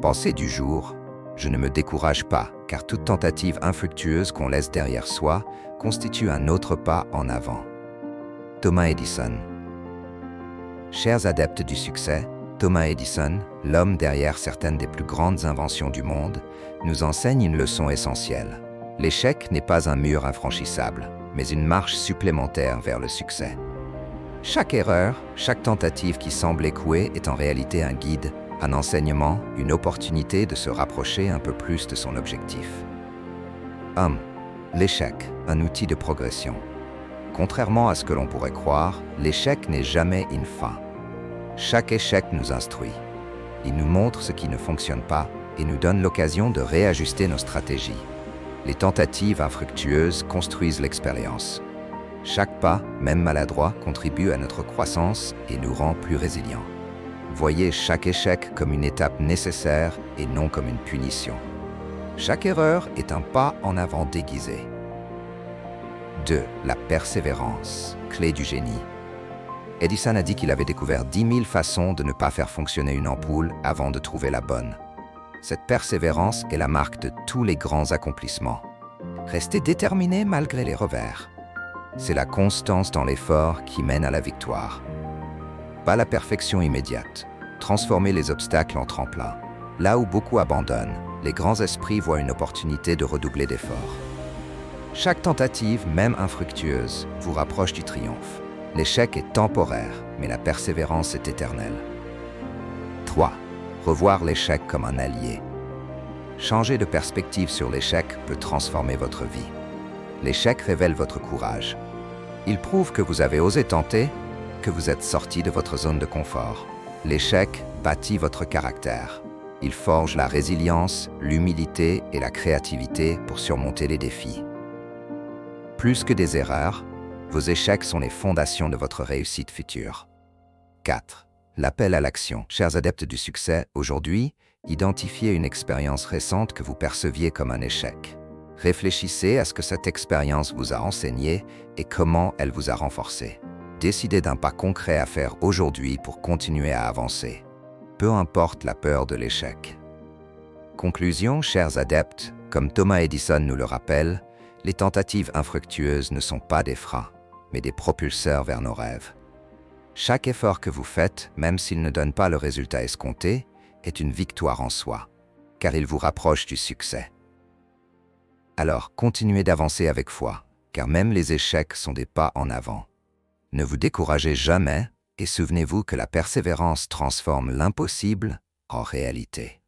Pensée du jour, je ne me décourage pas, car toute tentative infructueuse qu'on laisse derrière soi constitue un autre pas en avant. Thomas Edison. Chers adeptes du succès, Thomas Edison, l'homme derrière certaines des plus grandes inventions du monde, nous enseigne une leçon essentielle. L'échec n'est pas un mur infranchissable, mais une marche supplémentaire vers le succès. Chaque erreur, chaque tentative qui semble échouer est en réalité un guide, un enseignement, une opportunité de se rapprocher un peu plus de son objectif. L'échec, un outil de progression. Contrairement à ce que l'on pourrait croire, l'échec n'est jamais une fin. Chaque échec nous instruit. Il nous montre ce qui ne fonctionne pas et nous donne l'occasion de réajuster nos stratégies. Les tentatives infructueuses construisent l'expérience. Chaque pas, même maladroit, contribue à notre croissance et nous rend plus résilients. Voyez chaque échec comme une étape nécessaire et non comme une punition. Chaque erreur est un pas en avant déguisé. 2. La persévérance, clé du génie. Edison a dit qu'il avait découvert 10 000 façons de ne pas faire fonctionner une ampoule avant de trouver la bonne. Cette persévérance est la marque de tous les grands accomplissements. Restez déterminé malgré les revers. C'est la constance dans l'effort qui mène à la victoire. Pas la perfection immédiate. Transformez les obstacles en tremplin. Là où beaucoup abandonnent, les grands esprits voient une opportunité de redoubler d'efforts. Chaque tentative, même infructueuse, vous rapproche du triomphe. L'échec est temporaire, mais la persévérance est éternelle. 3. Revoir l'échec comme un allié. Changer de perspective sur l'échec peut transformer votre vie. L'échec révèle votre courage. Il prouve que vous avez osé tenter, que vous êtes sorti de votre zone de confort. L'échec bâtit votre caractère. Il forge la résilience, l'humilité et la créativité pour surmonter les défis. Plus que des erreurs, vos échecs sont les fondations de votre réussite future. 4. L'appel à l'action. Chers adeptes du succès, aujourd'hui, identifiez une expérience récente que vous perceviez comme un échec. Réfléchissez à ce que cette expérience vous a enseigné et comment elle vous a renforcé. Décidez d'un pas concret à faire aujourd'hui pour continuer à avancer. Peu importe la peur de l'échec. Conclusion, chers adeptes, comme Thomas Edison nous le rappelle, les tentatives infructueuses ne sont pas des freins, mais des propulseurs vers nos rêves. Chaque effort que vous faites, même s'il ne donne pas le résultat escompté, est une victoire en soi, car il vous rapproche du succès. Alors, continuez d'avancer avec foi, car même les échecs sont des pas en avant. Ne vous découragez jamais et souvenez-vous que la persévérance transforme l'impossible en réalité.